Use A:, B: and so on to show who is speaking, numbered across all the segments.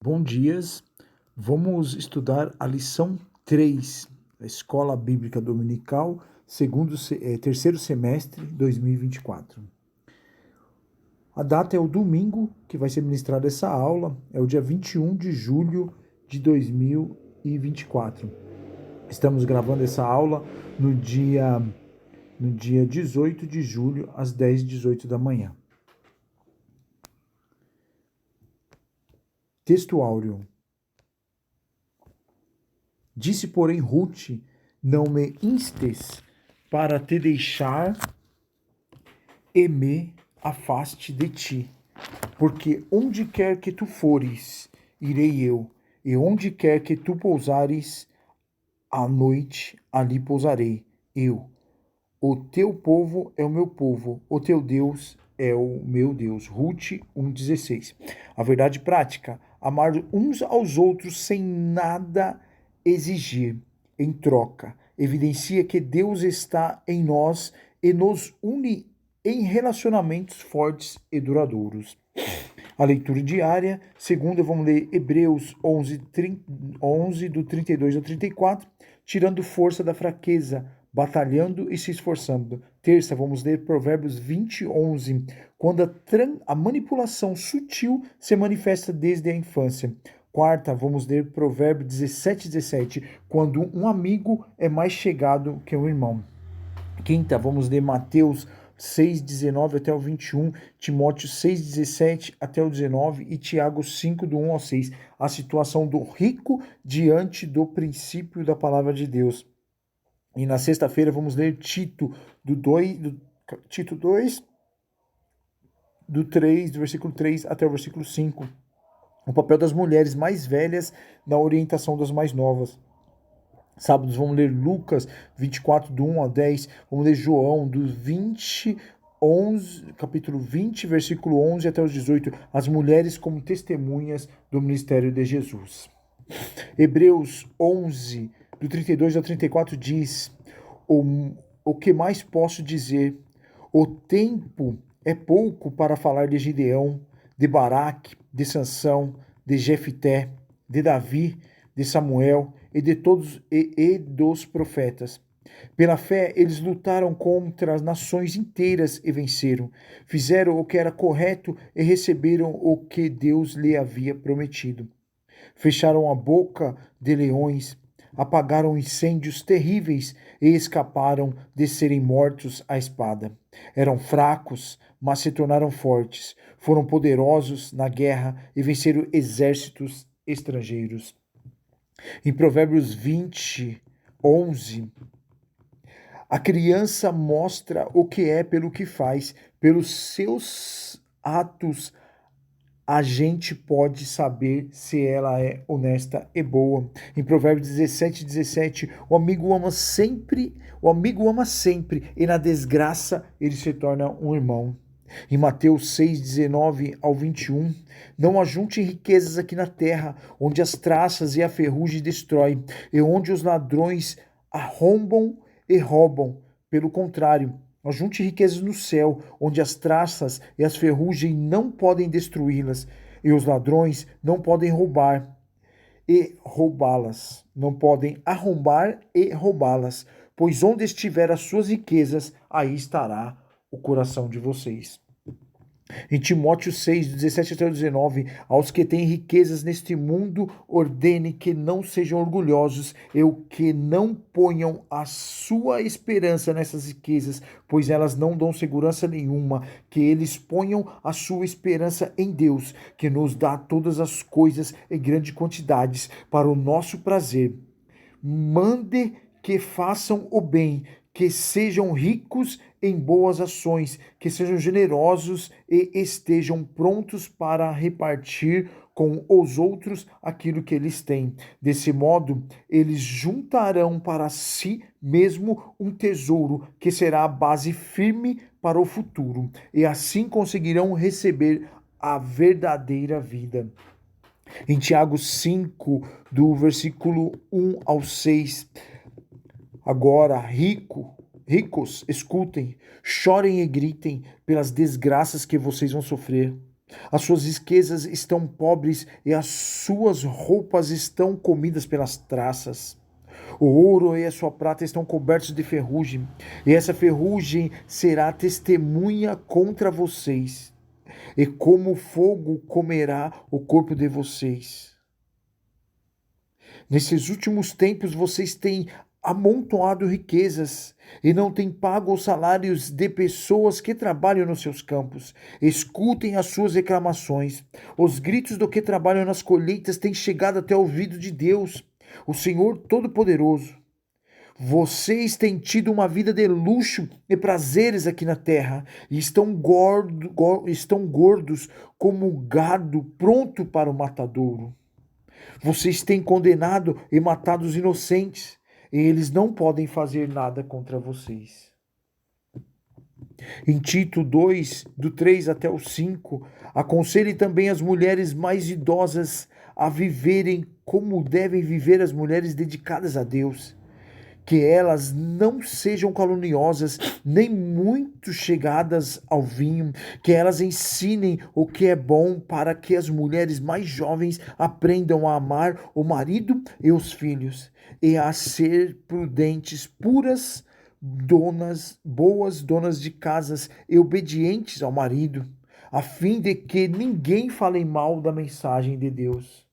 A: Bom dias, vamos estudar a lição 3 da Escola Bíblica Dominical, terceiro semestre 2024. A data é o domingo que vai ser ministrada essa aula, é o dia 21 de julho de 2024. Estamos gravando essa aula no dia 18 de julho, às 10h18 da manhã. Texto áureo. Disse, porém, Ruth, não me instes para te deixar e me afaste de ti, porque onde quer que tu fores, irei eu, e onde quer que tu pousares à noite, ali pousarei eu. O teu povo é o meu povo, o teu Deus é o meu Deus. Ruth 1,16. A verdade prática: amar uns aos outros sem nada exigir em troca. Evidencia que Deus está em nós e nos une em relacionamentos fortes e duradouros. A leitura diária, segunda, vamos ler Hebreus 11 do 32 ao 34, tirando força da fraqueza, batalhando e se esforçando. Terça, vamos ler Provérbios 20, 11, quando a manipulação sutil se manifesta desde a infância. Quarta, vamos ler Provérbios 17, 17, quando um amigo é mais chegado que um irmão. Quinta, vamos ler Mateus 6,19 até o 21, Timóteo 6,17 até o 19 e Tiago 5, do 1 ao 6. A situação do rico diante do princípio da palavra de Deus. E na sexta-feira vamos ler Tito 2, do versículo 3 até o versículo 5. O papel das mulheres mais velhas na orientação das mais novas. Sábados vamos ler Lucas 24, do 1 a 10, vamos ler João, capítulo 20, versículo 11 até os 18, as mulheres como testemunhas do ministério de Jesus. Hebreus 11, do 32 ao 34 diz, o que mais posso dizer? O tempo é pouco para falar de Gideão, de Baraque, de Sansão, de Jefité, de Davi, de Samuel e de todos e dos profetas. Pela fé, eles lutaram contra as nações inteiras e venceram. Fizeram o que era correto e receberam o que Deus lhe havia prometido. Fecharam a boca de leões, apagaram incêndios terríveis e escaparam de serem mortos à espada. Eram fracos, mas se tornaram fortes. Foram poderosos na guerra e venceram exércitos estrangeiros. Em Provérbios 20, 11, a criança mostra o que é pelo que faz, pelos seus atos a gente pode saber se ela é honesta e boa. Em Provérbios 17, 17, o amigo ama sempre, e na desgraça ele se torna um irmão. Em Mateus 6, 19 ao 21, não ajunte riquezas aqui na terra, onde as traças e a ferrugem destroem, e onde os ladrões arrombam e roubam. Pelo contrário, ajunte riquezas no céu, onde as traças e as ferrugem não podem destruí-las, e os ladrões não podem roubar e roubá-las. Não podem arrombar e roubá-las, pois onde estiver as suas riquezas, aí estará o coração de vocês. Em Timóteo 6, 17 até 19, aos que têm riquezas neste mundo, ordene que não sejam orgulhosos e que não ponham a sua esperança nessas riquezas, pois elas não dão segurança nenhuma, que eles ponham a sua esperança em Deus, que nos dá todas as coisas em grandes quantidades para o nosso prazer. Mande que façam o bem, que sejam ricos em boas ações, que sejam generosos e estejam prontos para repartir com os outros aquilo que eles têm. Desse modo, eles juntarão para si mesmo um tesouro que será a base firme para o futuro, e assim conseguirão receber a verdadeira vida. Em Tiago 5, do versículo 1 ao 6, agora, ricos, escutem, chorem e gritem pelas desgraças que vocês vão sofrer. As suas riquezas estão pobres e as suas roupas estão comidas pelas traças. O ouro e a sua prata estão cobertos de ferrugem, e essa ferrugem será testemunha contra vocês, e como fogo comerá o corpo de vocês. Nesses últimos tempos vocês têm amontoado riquezas e não têm pago os salários de pessoas que trabalham nos seus campos. Escutem as suas reclamações. Os gritos do que trabalham nas colheitas têm chegado até o ouvido de Deus, o Senhor Todo-Poderoso. Vocês têm tido uma vida de luxo e prazeres aqui na terra e estão gordos como gado pronto para o matadouro. Vocês têm condenado e matado os inocentes, e eles não podem fazer nada contra vocês. Em Tito 2, do 3 até o 5, aconselhe também as mulheres mais idosas a viverem como devem viver as mulheres dedicadas a Deus. Que elas não sejam caluniosas, nem muito chegadas ao vinho, que elas ensinem o que é bom para que as mulheres mais jovens aprendam a amar o marido e os filhos, e a ser prudentes, puras, boas donas de casas e obedientes ao marido, a fim de que ninguém fale mal da mensagem de Deus.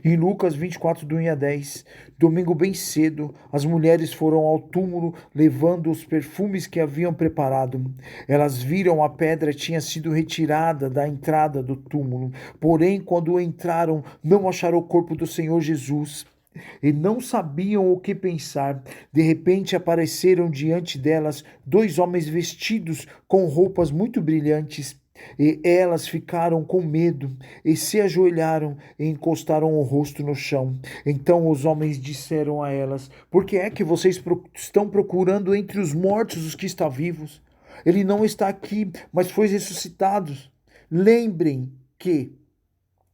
A: Em Lucas 24, do 1 a 10, domingo bem cedo, as mulheres foram ao túmulo levando os perfumes que haviam preparado. Elas viram a pedra tinha sido retirada da entrada do túmulo. Porém, quando entraram, não acharam o corpo do Senhor Jesus. E não sabiam o que pensar. De repente apareceram diante delas dois homens vestidos com roupas muito brilhantes. E elas ficaram com medo e se ajoelharam e encostaram o rosto no chão. Então os homens disseram a elas: Por que é que vocês estão procurando entre os mortos os que estão vivos? Ele não está aqui, mas foi ressuscitado. Lembrem que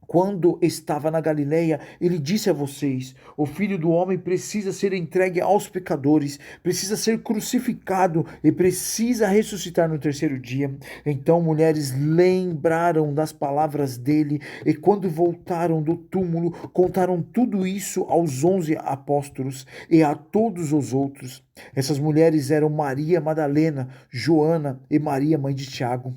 A: quando estava na Galileia, ele disse a vocês: o Filho do Homem precisa ser entregue aos pecadores, precisa ser crucificado e precisa ressuscitar no terceiro dia. Então, mulheres lembraram das palavras dele e, quando voltaram do túmulo, contaram tudo isso aos 11 apóstolos e a todos os outros. Essas mulheres eram Maria Madalena, Joana e Maria, mãe de Tiago.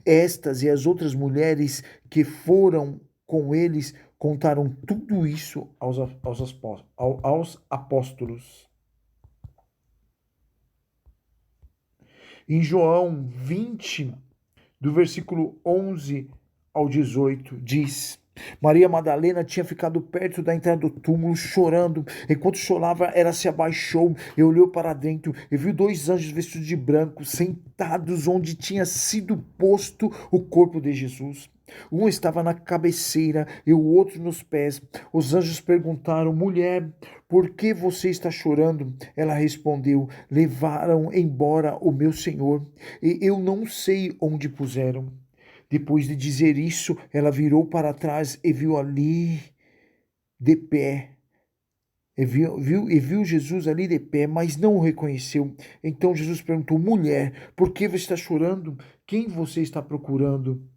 A: Estas e as outras mulheres que foram com eles contaram tudo isso aos apóstolos. Em João 20, do versículo 11 ao 18, diz: Maria Madalena tinha ficado perto da entrada do túmulo, chorando. Enquanto chorava, ela se abaixou e olhou para dentro e viu dois anjos vestidos de branco, sentados onde tinha sido posto o corpo de Jesus. Um estava na cabeceira e o outro nos pés. Os anjos perguntaram: Mulher, por que você está chorando? Ela respondeu: Levaram embora o meu Senhor e eu não sei onde puseram. Depois de dizer isso, ela virou para trás e viu ali de pé. E viu Jesus ali de pé, mas não o reconheceu. Então Jesus perguntou: Mulher, por que você está chorando? Quem você está procurando?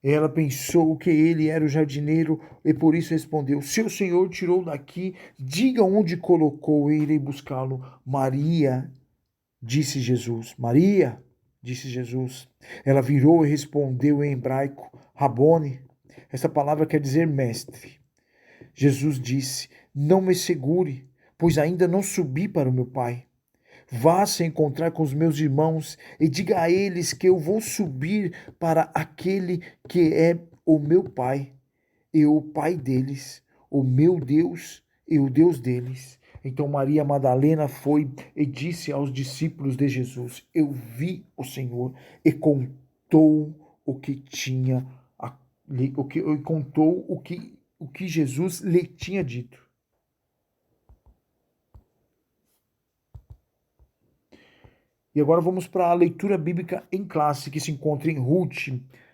A: Ela pensou que ele era o jardineiro e por isso respondeu: Se o Senhor tirou daqui, diga onde colocou e irei buscá-lo. Maria, disse Jesus. Maria, disse Jesus. Ela virou e respondeu em hebraico: Rabone. Esta palavra quer dizer mestre. Jesus disse: Não me segure, pois ainda não subi para o meu Pai. Vá se encontrar com os meus irmãos e diga a eles que eu vou subir para aquele que é o meu Pai e o Pai deles, o meu Deus e o Deus deles. Então Maria Madalena foi e disse aos discípulos de Jesus: Eu vi o Senhor, e contou o que tinha, contou o que Jesus lhe tinha dito. E agora vamos para a leitura bíblica em classe, que se encontra em Ruth,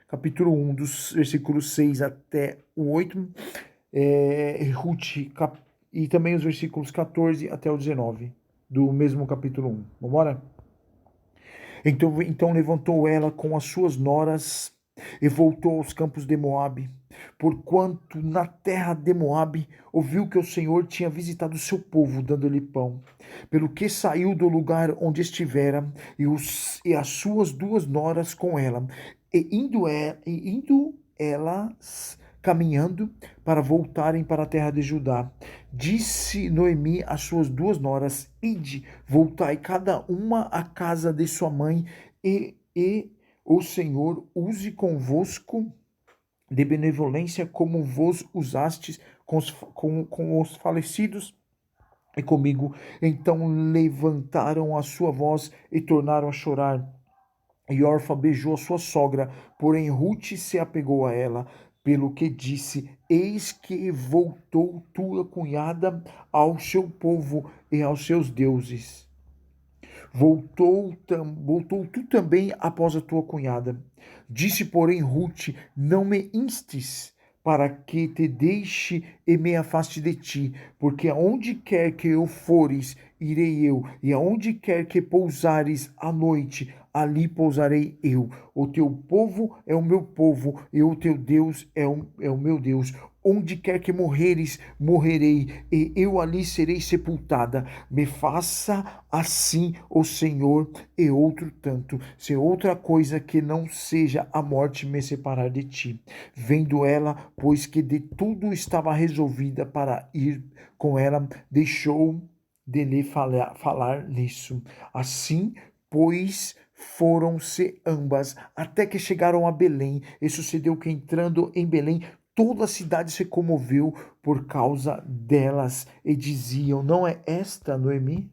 A: capítulo 1, dos versículos 6 até o 8, Ruth, e também os versículos 14 até o 19. do mesmo capítulo 1. Vamos embora? Então levantou ela com as suas noras e voltou aos campos de Moabe, porquanto na terra de Moabe ouviu que o Senhor tinha visitado o seu povo, dando-lhe pão. Pelo que saiu do lugar onde estivera, e as suas duas noras com ela, e indo elas caminhando para voltarem para a terra de Judá. Disse Noemi às suas duas noras: Ide, voltai cada uma à casa de sua mãe, e o Senhor use convosco de benevolência como vos usastes com os falecidos e comigo. Então levantaram a sua voz e tornaram a chorar. E Orfa beijou a sua sogra, porém Ruth se apegou a ela, pelo que disse: Eis que voltou tua cunhada ao seu povo e aos seus deuses. Voltou tu também após a tua cunhada. Disse, porém, Ruth: Não me instes para que te deixe e me afaste de ti, porque aonde quer que eu fores, irei eu, e aonde quer que pousares à noite, ali pousarei eu. O teu povo é o meu povo, e o teu Deus é o meu Deus. Onde quer que morreres, morrerei, e eu ali serei sepultada. Me faça assim o Senhor, e outro tanto, se outra coisa que não seja a morte me separar de ti. Vendo ela, pois que de tudo estava resolvida para ir com ela, deixou de lhe falar nisso. Assim, pois, foram-se ambas, até que chegaram a Belém, e sucedeu que, entrando em Belém, toda a cidade se comoveu por causa delas, e diziam: Não é esta Noemi?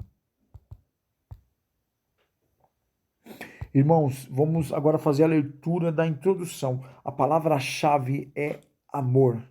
A: Irmãos, vamos agora fazer a leitura da introdução. A palavra-chave é amor.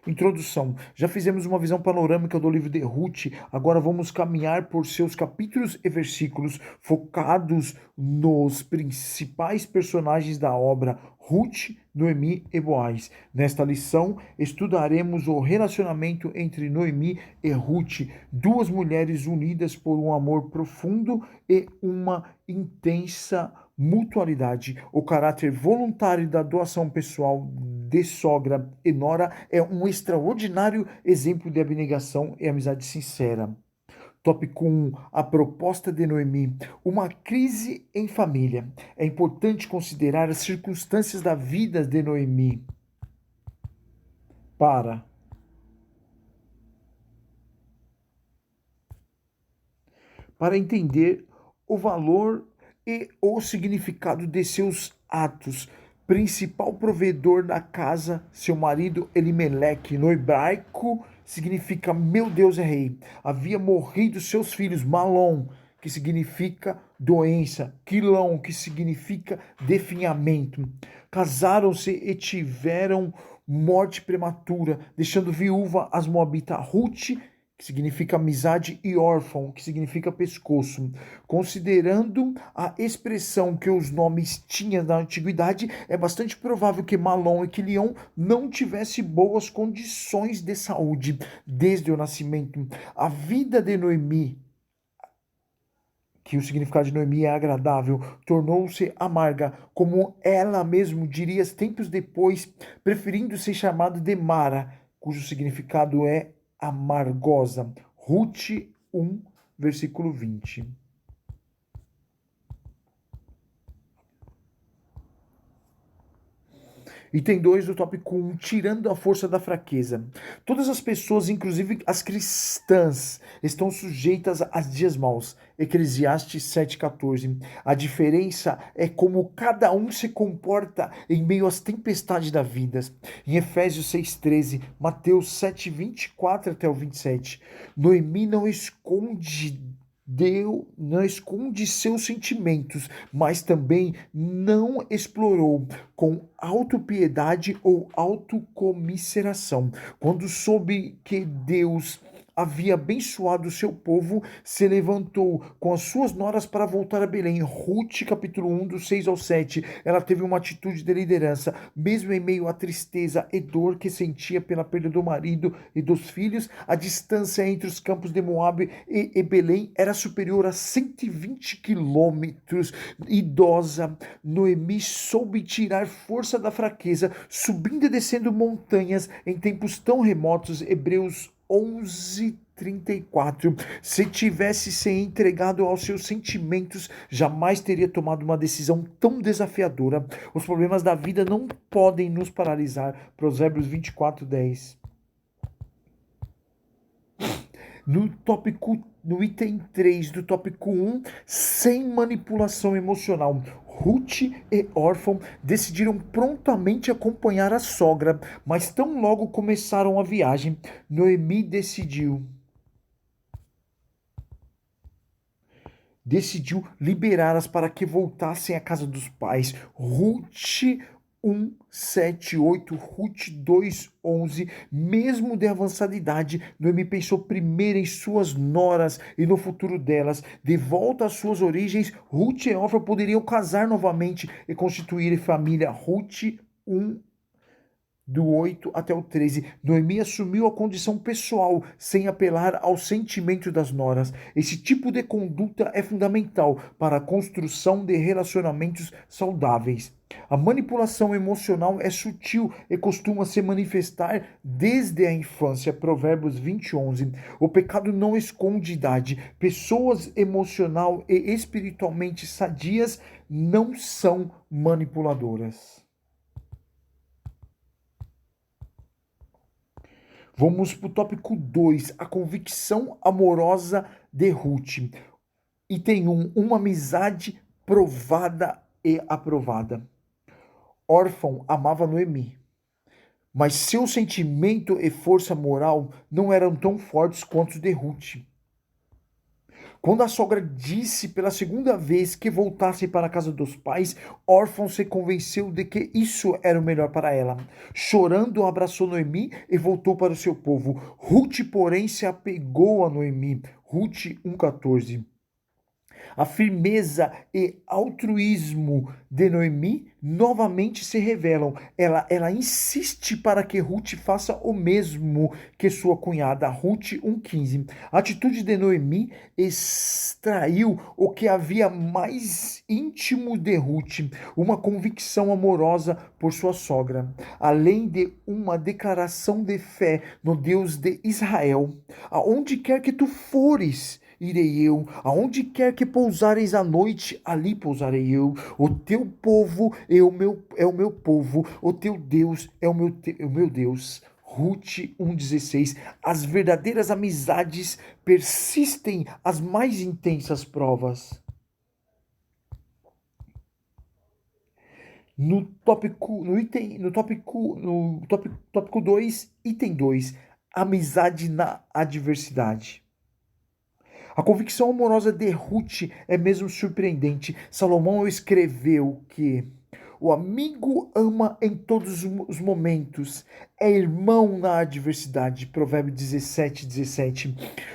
A: Introdução. Já fizemos uma visão panorâmica do livro de Ruth, agora vamos caminhar por seus capítulos e versículos focados nos principais personagens da obra, Ruth, Noemi e Boaz. Nesta lição, estudaremos o relacionamento entre Noemi e Ruth, duas mulheres unidas por um amor profundo e uma intensa mutualidade. O caráter voluntário da doação pessoal de sogra e nora é um extraordinário exemplo de abnegação e amizade sincera. Tópico 1. A proposta de Noemi. Uma crise em família. É importante considerar as circunstâncias da vida de Noemi. Para entender o valor e o significado de seus atos. Principal provedor da casa, seu marido Elimeleque, no hebraico significa meu Deus é rei. Havia morrido seus filhos, Malom, que significa doença, Quilom, que significa definhamento. Casaram-se e tiveram morte prematura, deixando viúva as moabitas Ruth, que significa amizade, e órfão, que significa pescoço. Considerando a expressão que os nomes tinham na antiguidade, é bastante provável que Malom e Quilion não tivessem boas condições de saúde desde o nascimento. A vida de Noemi, que o significado de Noemi é agradável, tornou-se amarga, como ela mesma diria tempos depois, preferindo ser chamada de Mara, cujo significado é amargosa. Ruth 1, versículo 20. Item 2 do tópico 1, tirando a força da fraqueza. Todas as pessoas, inclusive as cristãs, estão sujeitas a dias maus. Eclesiastes 7,14. A diferença é como cada um se comporta em meio às tempestades da vida. Em Efésios 6,13, Mateus 7,24 até o 27. Noemi não esconde seus sentimentos, mas também não explorou com autopiedade ou autocomiseração. Quando soube que Deus havia abençoado o seu povo, se levantou com as suas noras para voltar a Belém. Ruth, capítulo 1, do 6 ao 7. Ela teve uma atitude de liderança, mesmo em meio à tristeza e dor que sentia pela perda do marido e dos filhos. A distância entre os campos de Moabe e Belém era superior a 120 quilômetros. Idosa, Noemi soube tirar força da fraqueza, subindo e descendo montanhas em tempos tão remotos. Hebreus 11:34. Se tivesse se entregado aos seus sentimentos, jamais teria tomado uma decisão tão desafiadora. Os problemas da vida não podem nos paralisar. Provérbios 24:10. No item 3 do tópico 1, sem manipulação emocional. Ruth e Orfão decidiram prontamente acompanhar a sogra, mas tão logo começaram a viagem, Noemi decidiu liberá-las para que voltassem à casa dos pais. Ruth 1:7-8, Ruth 2:11. Mesmo de avançada idade, Noemi pensou primeiro em suas noras e no futuro delas. De volta às suas origens, Ruth e Orfa poderiam casar novamente e constituir família. Ruth 1, do 8 até o 13, Noemi assumiu a condição pessoal, sem apelar ao sentimento das noras. Esse tipo de conduta é fundamental para a construção de relacionamentos saudáveis. A manipulação emocional é sutil e costuma se manifestar desde a infância. Provérbios 20:11. O pecado não esconde idade. Pessoas emocional e espiritualmente sadias não são manipuladoras. Vamos para o tópico 2, a convicção amorosa de Ruth. Item 1, uma amizade provada e aprovada. Orfão amava Noemi, mas seu sentimento e força moral não eram tão fortes quanto os de Ruth. Quando a sogra disse pela segunda vez que voltasse para a casa dos pais, Orfão se convenceu de que isso era o melhor para ela. Chorando, abraçou Noemi e voltou para o seu povo. Ruth, porém, se apegou a Noemi. Ruth 1:14. A firmeza e altruísmo de Noemi novamente se revelam. Ela insiste para que Ruth faça o mesmo que sua cunhada. Ruth 1:15. A atitude de Noemi extraiu o que havia mais íntimo de Ruth, uma convicção amorosa por sua sogra, além de uma declaração de fé no Deus de Israel. Aonde quer que tu fores, irei eu, aonde quer que pousareis à noite, ali pousarei eu. O teu povo é o meu povo, o teu Deus é o meu Deus. Ruth 1:16. As verdadeiras amizades persistem às mais intensas provas. Tópico 2, item 2, amizade na adversidade. A convicção amorosa de Ruth é mesmo surpreendente. Salomão escreveu que o amigo ama em todos os momentos, é irmão na adversidade. Provérbios 17:17.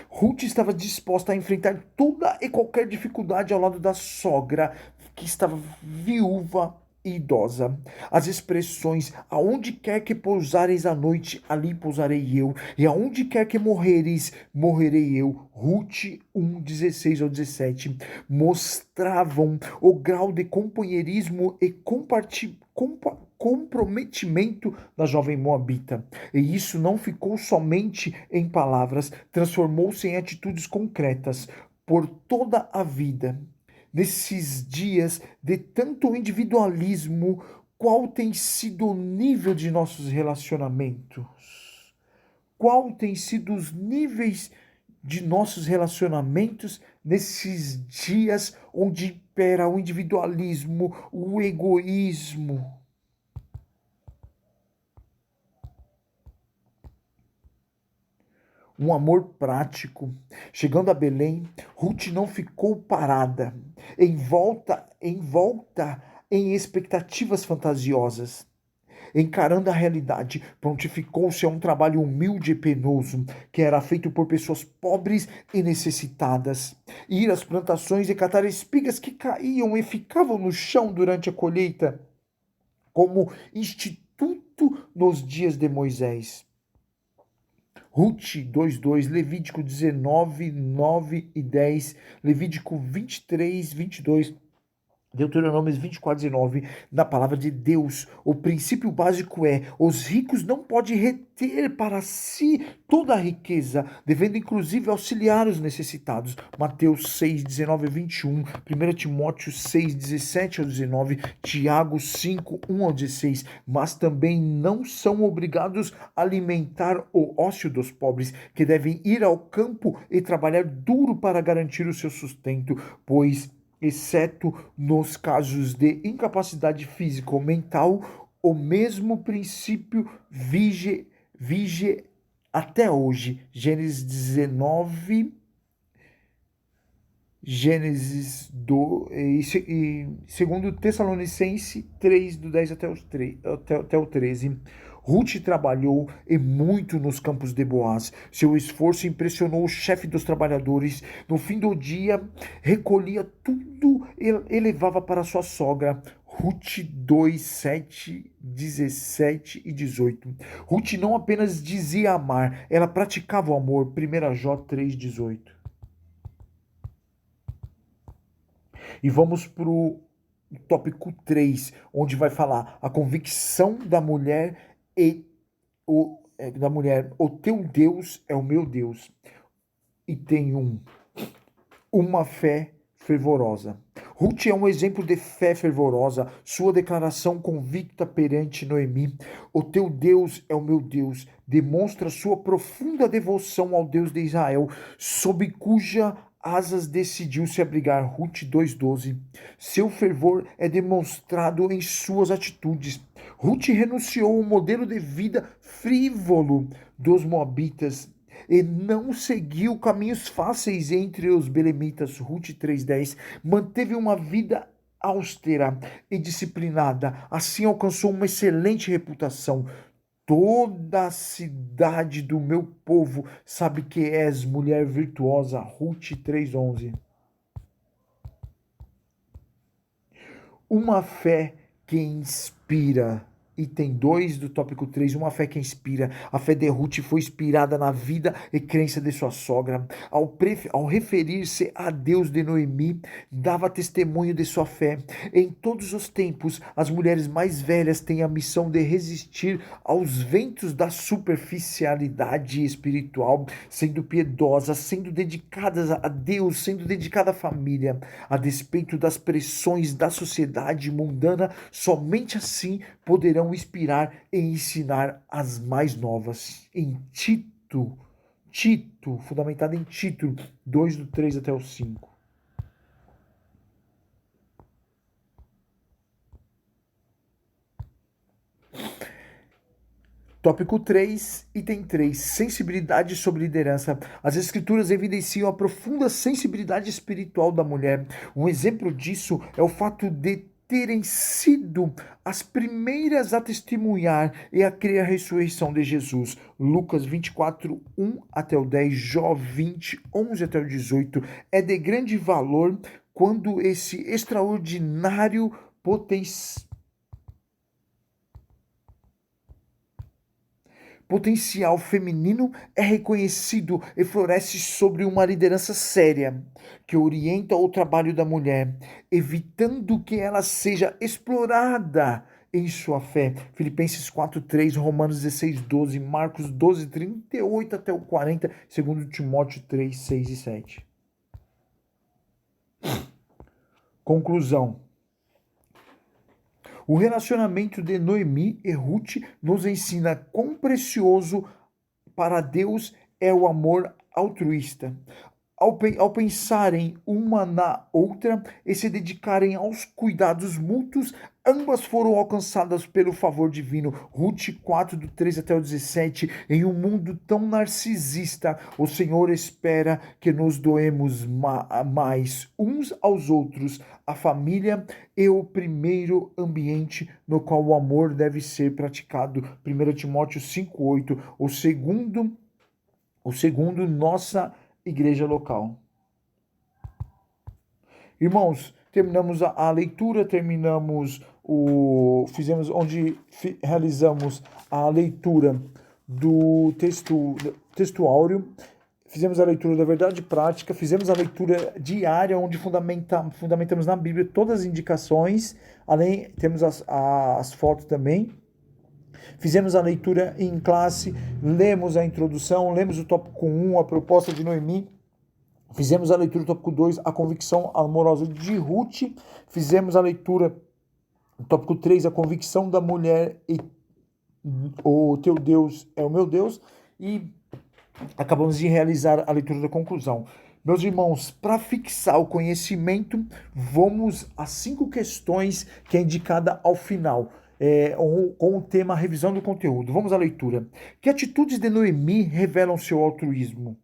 A: Ruth estava disposta a enfrentar toda e qualquer dificuldade ao lado da sogra, que estava viúva e idosa. As expressões aonde quer que pousareis à noite, ali pousarei eu, e aonde quer que morrereis, morrerei eu. Ruth 1:16-17 mostravam o grau de companheirismo e comprometimento da jovem moabita. E isso não ficou somente em palavras, transformou-se em atitudes concretas por toda a vida. Nesses dias de tanto individualismo, qual tem sido o nível de nossos relacionamentos? Qual tem sido os níveis de nossos relacionamentos nesses dias onde impera o individualismo, o egoísmo? Um amor prático. Chegando a Belém, Ruth não ficou parada, envolta em expectativas fantasiosas. Encarando a realidade, prontificou-se a um trabalho humilde e penoso, que era feito por pessoas pobres e necessitadas. Ir às plantações e catar espigas que caíam e ficavam no chão durante a colheita, como instituto nos dias de Moisés. Ruth 2:2, Levítico 19, 9 e 10, Levítico 23, 22, Deuteronômio 24:19, na palavra de Deus. O princípio básico é: os ricos não podem reter para si toda a riqueza, devendo inclusive auxiliar os necessitados. Mateus 6:19 a 21, 1 Timóteo 6:17 a 19, Tiago 5:1 ao 16. Mas também não são obrigados a alimentar o ócio dos pobres, que devem ir ao campo e trabalhar duro para garantir o seu sustento, pois exceto nos casos de incapacidade física ou mental, o mesmo princípio vige até hoje. Gênesis 19, Gênesis 2, e segundo Tessalonicenses 3, do 10 até o 13. Ruth trabalhou e muito nos campos de Boaz. Seu esforço impressionou o chefe dos trabalhadores. No fim do dia, recolhia tudo e levava para sua sogra. Ruth 2, 7, 17 e 18. Ruth não apenas dizia amar, ela praticava o amor. 1 Jó 3, 18. E vamos para o tópico 3, onde vai falar a convicção da mulher o teu Deus é o meu Deus. E tem uma fé fervorosa. Ruth é um exemplo de fé fervorosa. Sua declaração convicta perante Noemi, o teu Deus é o meu Deus, demonstra sua profunda devoção ao Deus de Israel, sob cuja asas decidiu se abrigar. Ruth 2:12. Seu fervor é demonstrado em suas atitudes. Ruth renunciou ao modelo de vida frívolo dos moabitas e não seguiu caminhos fáceis entre os belemitas. Ruth 3:10. Manteve uma vida austera e disciplinada. Assim alcançou uma excelente reputação. Toda a cidade do meu povo sabe que és mulher virtuosa. Ruth 3:11. Uma fé que inspira. Item 2 do tópico 3, uma fé que inspira. A fé de Ruth foi inspirada na vida e crença de sua sogra. Ao referir-se a Deus de Noemi, dava testemunho de sua fé. Em todos os tempos, as mulheres mais velhas têm a missão de resistir aos ventos da superficialidade espiritual, sendo piedosas, sendo dedicadas a Deus, sendo dedicadas à família. A despeito das pressões da sociedade mundana, somente assim poderão inspirar e ensinar as mais novas. Em Tito, fundamentado em Tito 2, do 3 até o 5. Tópico 3, item 3, sensibilidade sobre liderança. As escrituras evidenciam a profunda sensibilidade espiritual da mulher. Um exemplo disso é o fato de terem sido as primeiras a testemunhar e a crer a ressurreição de Jesus. Lucas 24, 1 até o 10, Jó 20, 11 até o 18. É de grande valor quando esse extraordinário potencial feminino é reconhecido e floresce sobre uma liderança séria, que orienta o trabalho da mulher, evitando que ela seja explorada em sua fé. Filipenses 4:3, Romanos 16:12, Marcos 12:38 até o 40, 2 Timóteo 3:6 e 7. Conclusão. O relacionamento de Noemi e Ruth nos ensina quão precioso para Deus é o amor altruísta. ao pensarem uma na outra e se dedicarem aos cuidados mútuos, ambas foram alcançadas pelo favor divino. Ruth 4, do 13 até o 17. Em um mundo tão narcisista, o Senhor espera que nos doemos mais uns aos outros. A família é o primeiro ambiente no qual o amor deve ser praticado. 1 Timóteo 5:8. O segundo, nossa igreja local. Irmãos, terminamos a leitura, fizemos onde realizamos a leitura do texto áureo, fizemos a leitura da verdade prática, fizemos a leitura diária, onde fundamentamos na Bíblia todas as indicações, além temos as fotos também. Fizemos a leitura em classe, lemos a introdução, lemos o tópico 1, a proposta de Noemi, fizemos a leitura do tópico 2, a convicção amorosa de Ruth, fizemos a leitura do tópico 3, a convicção da mulher e o teu Deus é o meu Deus, e acabamos de realizar a leitura da conclusão. Meus irmãos, para fixar o conhecimento, vamos às 5 questões que é indicada ao final. Com o tema revisão do conteúdo. Vamos à leitura. Que atitudes de Noemi revelam seu altruísmo?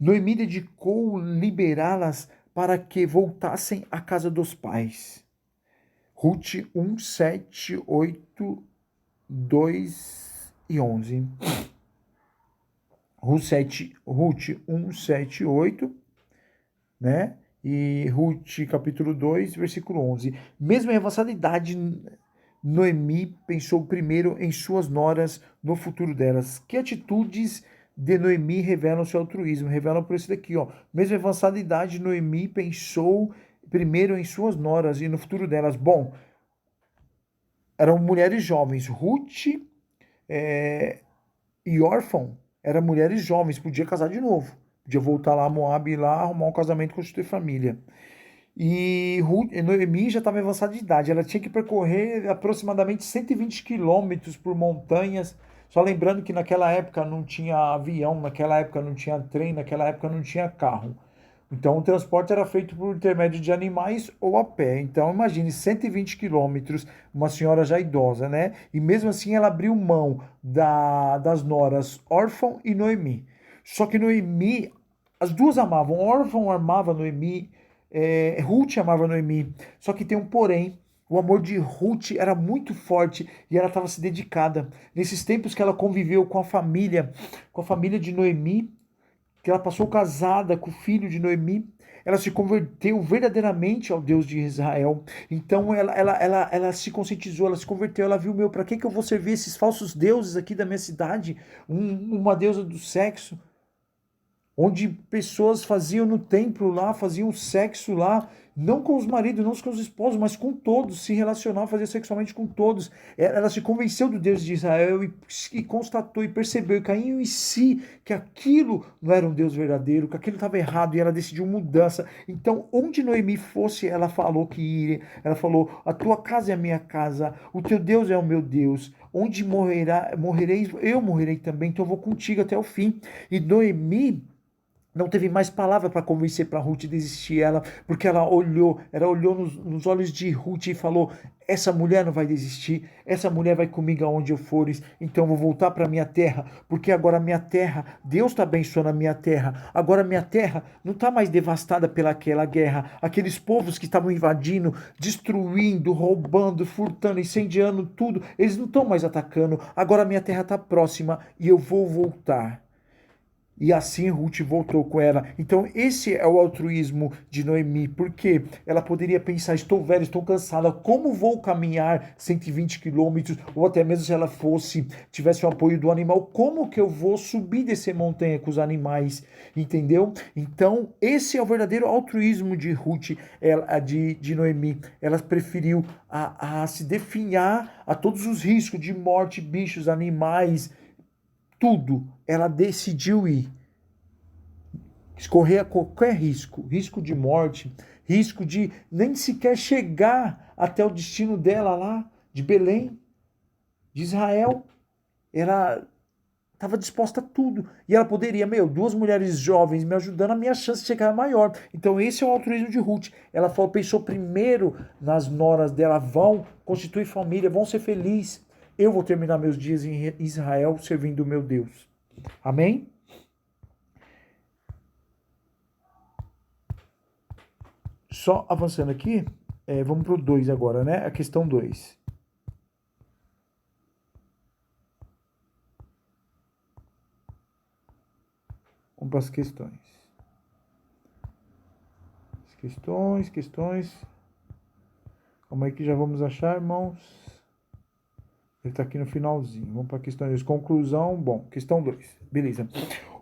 A: Noemi dedicou liberá-las para que voltassem à casa dos pais. Ruth 1, 7, 8, 2 e 11. Ruth 1, 7, 8, né? E Ruth capítulo 2, versículo 11. Mesmo em avançada idade, Noemi pensou primeiro em suas noras, no futuro delas. Que atitudes de Noemi revelam seu altruísmo? Revelam por isso daqui, ó. Mesmo em avançada idade, Noemi pensou primeiro em suas noras e no futuro delas. Bom, eram mulheres jovens. Ruth e órfão eram mulheres jovens, podia casar de novo. Podia voltar lá a Moab e lá arrumar um casamento, constituir família. E Noemi já estava avançada de idade, ela tinha que percorrer aproximadamente 120 quilômetros por montanhas, só lembrando que naquela época não tinha avião, naquela época não tinha trem, naquela época não tinha carro. Então o transporte era feito por intermédio de animais ou a pé. Então imagine 120 quilômetros, uma senhora já idosa, né? E mesmo assim ela abriu mão das noras Órfão e Noemi. Só que Noemi, as duas amavam, Órfão amava Noemi, Ruth amava Noemi, só que tem um porém. O amor de Ruth era muito forte e ela estava se dedicada. Nesses tempos que ela conviveu com a família de Noemi, que ela passou casada com o filho de Noemi, ela se converteu verdadeiramente ao Deus de Israel. Então ela se conscientizou, ela se converteu, ela viu, para que eu vou servir esses falsos deuses aqui da minha cidade? Uma deusa do sexo, onde pessoas faziam no templo lá, faziam sexo lá, não com os maridos, não com os esposos, mas com todos, se relacionavam, fazia sexualmente com todos. Ela se convenceu do Deus de Israel e constatou e percebeu e caiu em si que aquilo não era um Deus verdadeiro, que aquilo estava errado, e ela decidiu mudança. Então, onde Noemi fosse, ela falou que iria, ela falou, a tua casa é a minha casa, o teu Deus é o meu Deus, onde morrereis, eu morrerei também, então eu vou contigo até o fim. E Noemi não teve mais palavra para convencer para Ruth desistir ela, porque ela olhou nos olhos de Ruth e falou, essa mulher não vai desistir, essa mulher vai comigo aonde eu fores, então eu vou voltar para minha terra, porque agora a minha terra, Deus está abençoando a minha terra, agora a minha terra não está mais devastada pelaquela guerra, aqueles povos que estavam invadindo, destruindo, roubando, furtando, incendiando tudo, eles não estão mais atacando, agora a minha terra está próxima e eu vou voltar. E assim Ruth voltou com ela. Então esse é o altruísmo de Noemi, porque ela poderia pensar, estou velha, estou cansada, como vou caminhar 120 quilômetros, ou até mesmo se ela tivesse o apoio do animal, como que eu vou subir dessa montanha com os animais, entendeu? Então esse é o verdadeiro altruísmo de Ruth, de Noemi. Ela preferiu a se definhar a todos os riscos de morte, bichos, animais, tudo, ela decidiu ir. Escorrer a qualquer risco de morte, risco de nem sequer chegar até o destino dela lá, de Belém, de Israel. Ela estava disposta a tudo. E ela poderia, duas mulheres jovens me ajudando, a minha chance de chegar é maior. Então esse é o altruísmo de Ruth. Ela falou, pensou primeiro nas noras dela, vão constituir família, vão ser felizes. Eu vou terminar meus dias em Israel servindo o meu Deus. Amém? Só avançando aqui, vamos para o 2 agora, né? A questão 2. Vamos para as questões. Questões. Calma aí que já vamos achar, irmãos. Ele está aqui no finalzinho. Vamos para a questão 2. Conclusão. Bom, questão 2. Beleza.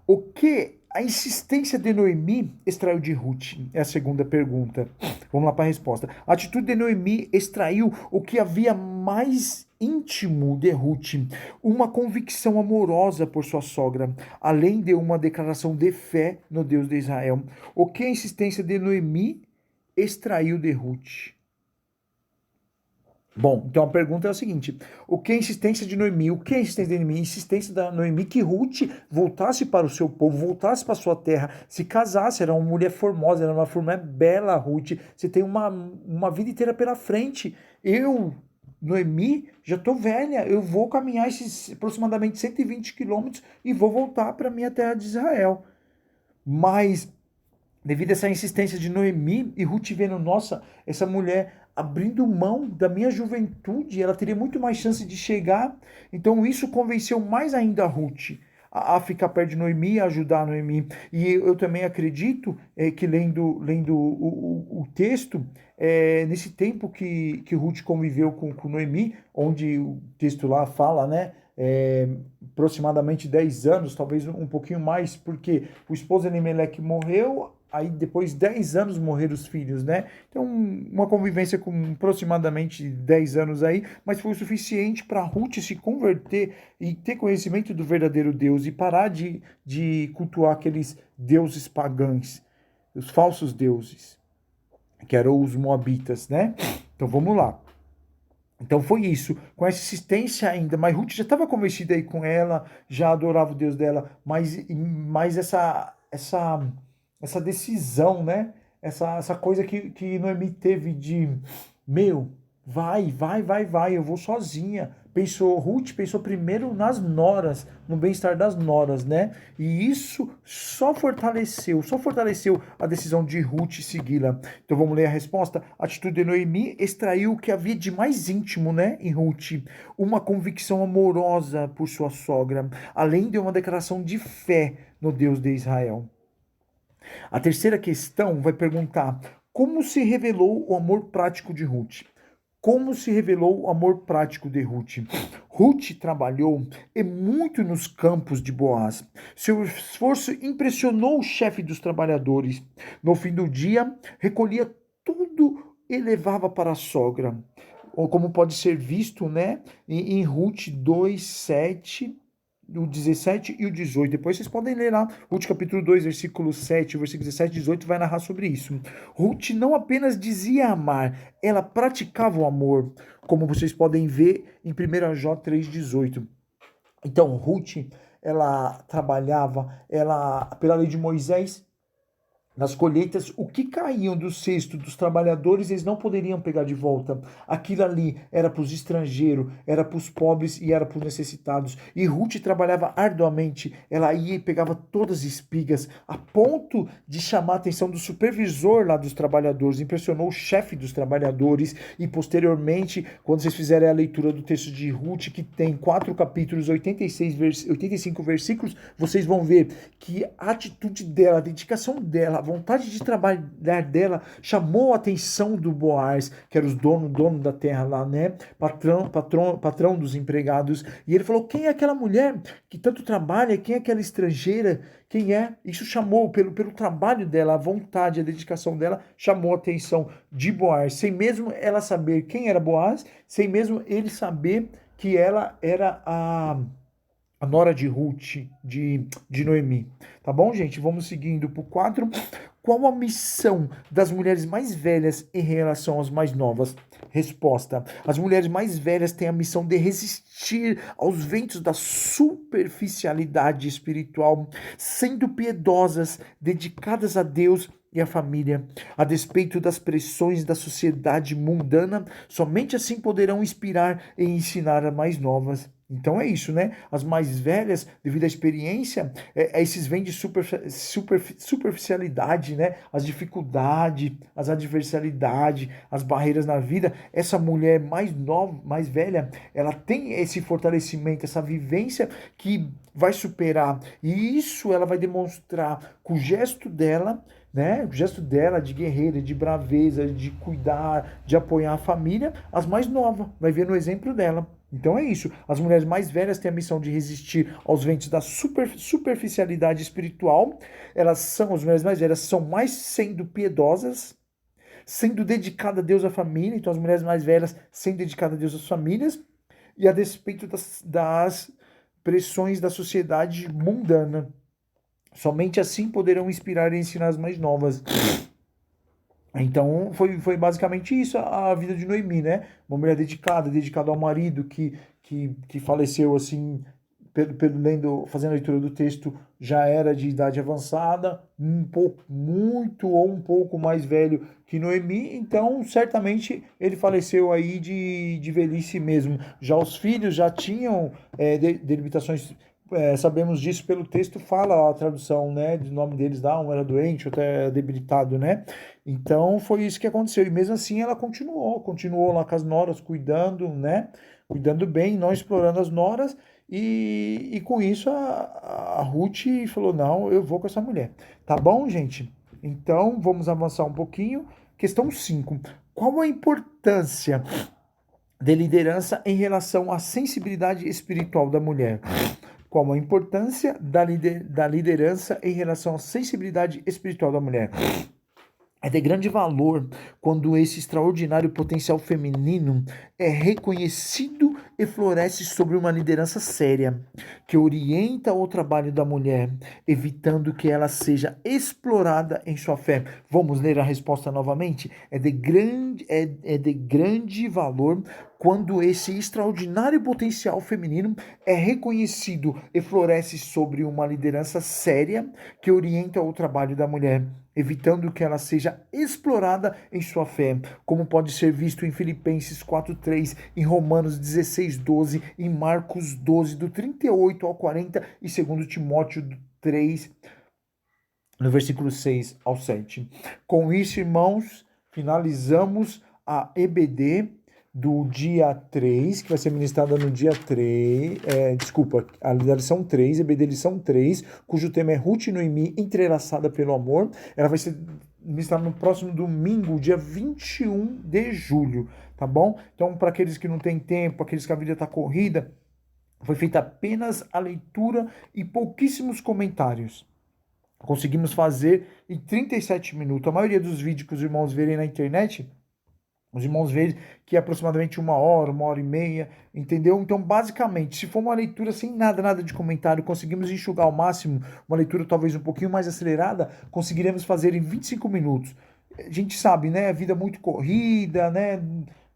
A: O que a insistência de Noemi extraiu de Ruth? É a segunda pergunta. Vamos lá para a resposta. A atitude de Noemi extraiu o que havia mais íntimo de Ruth, uma convicção amorosa por sua sogra, além de uma declaração de fé no Deus de Israel. O que a insistência de Noemi extraiu de Ruth? Bom, então a pergunta é a seguinte: o que é a insistência de Noemi? O que é a insistência de Noemi? A insistência da Noemi que Ruth voltasse para o seu povo, voltasse para a sua terra, se casasse, era uma mulher formosa, era uma mulher bela, Ruth. Você tem uma vida inteira pela frente. Eu, Noemi, já estou velha, eu vou caminhar esses aproximadamente 120 quilômetros e vou voltar para a minha terra de Israel. Mas, devido a essa insistência de Noemi e Ruth vendo, nossa, essa mulher abrindo mão da minha juventude, ela teria muito mais chance de chegar. Então isso convenceu mais ainda a Ruth a ficar perto de Noemi, a ajudar a Noemi. E eu também acredito que lendo o texto, nesse tempo que Ruth conviveu com Noemi, onde o texto lá fala, né? Aproximadamente 10 anos, talvez um pouquinho mais, porque o esposo de Elimelec morreu, aí depois 10 anos morreram os filhos, né? Então, uma convivência com aproximadamente 10 anos aí, mas foi o suficiente para Ruth se converter e ter conhecimento do verdadeiro Deus e parar de cultuar aqueles deuses pagãos, os falsos deuses, que eram os moabitas, né? Então, vamos lá. Então foi isso, com essa insistência ainda, mas Ruth já estava convencida aí com ela, já adorava o Deus dela, mas essa decisão, né? Essa coisa que Noemi teve de, vai, eu vou sozinha. Ruth pensou primeiro nas noras, no bem-estar das noras, né? E isso só fortaleceu a decisão de Ruth segui-la. Então vamos ler a resposta. A atitude de Noemi extraiu o que havia de mais íntimo, né, em Ruth, uma convicção amorosa por sua sogra, além de uma declaração de fé no Deus de Israel. A terceira questão vai perguntar: como se revelou o amor prático de Ruth? Como se revelou o amor prático de Ruth? Ruth trabalhou e muito nos campos de Boaz. Seu esforço impressionou o chefe dos trabalhadores. No fim do dia, recolhia tudo e levava para a sogra. Ou como pode ser visto, né, em Ruth 2, 7, o 17 e o 18. Depois vocês podem ler lá, Ruth capítulo 2, versículo 7, versículo 17 e 18 vai narrar sobre isso. Ruth não apenas dizia amar, ela praticava o amor, como vocês podem ver em 1 Jó 3,18. Então, Ruth, ela trabalhava, pela lei de Moisés, nas colheitas, o que caíam do cesto dos trabalhadores, eles não poderiam pegar de volta. Aquilo ali era para os estrangeiros, era para os pobres e era para os necessitados. E Ruth trabalhava arduamente. Ela ia e pegava todas as espigas, a ponto de chamar a atenção do supervisor lá dos trabalhadores. Impressionou o chefe dos trabalhadores. E posteriormente, quando vocês fizerem a leitura do texto de Ruth, que tem 4 capítulos, 85 versículos, vocês vão ver que a atitude dela, a dedicação dela, a vontade de trabalhar dela chamou a atenção do Boaz, que era o dono da terra lá, né? Patrão dos empregados. E ele falou: quem é aquela mulher que tanto trabalha? Quem é aquela estrangeira? Quem é? Isso chamou, pelo trabalho dela, a vontade, a dedicação dela, chamou a atenção de Boaz, sem mesmo ela saber quem era Boaz, sem mesmo ele saber que ela era a a nora de Ruth, de Noemi. Tá bom, gente? Vamos seguindo pro 4. Qual a missão das mulheres mais velhas em relação às mais novas? Resposta: as mulheres mais velhas têm a missão de resistir aos ventos da superficialidade espiritual, sendo piedosas, dedicadas a Deus e à família. A despeito das pressões da sociedade mundana, somente assim poderão inspirar e ensinar as mais novas. Então é isso, né? As mais velhas, devido à experiência, esses vêm de superficialidade, né? As dificuldades, as adversalidades, as barreiras na vida. Essa mulher mais nova, mais velha, ela tem esse fortalecimento, essa vivência que vai superar. E isso ela vai demonstrar com o gesto dela, né? O gesto dela de guerreira, de braveza, de cuidar, de apoiar a família, as mais novas, vai ver no exemplo dela. Então é isso. As mulheres mais velhas têm a missão de resistir aos ventos da superficialidade espiritual. As mulheres mais velhas são mais sendo piedosas, sendo dedicadas a Deus e à família. Então as mulheres mais velhas sendo dedicadas a Deus e às famílias, e a despeito das pressões da sociedade mundana. Somente assim poderão inspirar e ensinar as mais novas. Então, foi basicamente isso a vida de Noemi, né? Uma mulher dedicada ao marido que faleceu assim, fazendo a leitura do texto, já era de idade avançada, muito ou um pouco mais velho que Noemi, então certamente ele faleceu aí de velhice mesmo. Já os filhos já tinham delimitações. Sabemos disso pelo texto, fala a tradução, né, do nome deles lá, um era doente, outro era debilitado, né? Então foi isso que aconteceu. E mesmo assim ela continuou lá com as noras, cuidando, né? Cuidando bem, não explorando as noras. E com isso a Ruth falou: não, eu vou com essa mulher. Tá bom, gente? Então vamos avançar um pouquinho. Questão 5. Qual a importância de liderança em relação à sensibilidade espiritual da mulher? Qual a importância da liderança em relação à sensibilidade espiritual da mulher? É de grande valor quando esse extraordinário potencial feminino é reconhecido e floresce sobre uma liderança séria, que orienta o trabalho da mulher, evitando que ela seja explorada em sua fé. Vamos ler a resposta novamente? É de grande valor quando esse extraordinário potencial feminino é reconhecido e floresce sobre uma liderança séria, que orienta o trabalho da mulher, evitando que ela seja explorada em sua fé, como pode ser visto em Filipenses 4:3, em Romanos 16:12, em Marcos 12, do 38 ao 40, e 2 Timóteo 3, no versículo 6 ao 7. Com isso, irmãos, finalizamos a EBD do dia 3, que vai ser ministrada no dia 3, a lição 3, EBD lição 3, cujo tema é Ruth e Noemi, entrelaçada pelo amor. Ela vai ser ministrada no próximo domingo, dia 21 de julho, tá bom? Então, para aqueles que não têm tempo, aqueles que a vida está corrida, foi feita apenas a leitura e pouquíssimos comentários. Conseguimos fazer em 37 minutos. A maioria dos vídeos que os irmãos verem na internet, os irmãos veem que é aproximadamente 1 hora e meia, entendeu? Então, basicamente, se for uma leitura sem nada de comentário, conseguimos enxugar ao máximo, uma leitura talvez um pouquinho mais acelerada, conseguiremos fazer em 25 minutos. A gente sabe, né? A vida é muito corrida, né?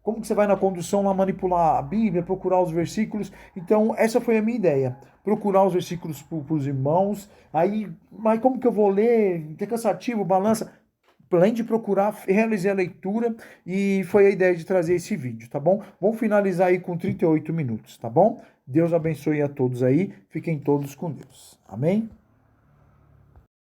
A: Como que você vai na condução lá manipular a Bíblia, procurar os versículos? Então, essa foi a minha ideia. Procurar os versículos para os irmãos. Aí, mas como que eu vou ler? É cansativo, balança. Além de procurar, realizei a leitura e foi a ideia de trazer esse vídeo, tá bom? Vamos finalizar aí com 38 minutos, tá bom? Deus abençoe a todos aí. Fiquem todos com Deus. Amém?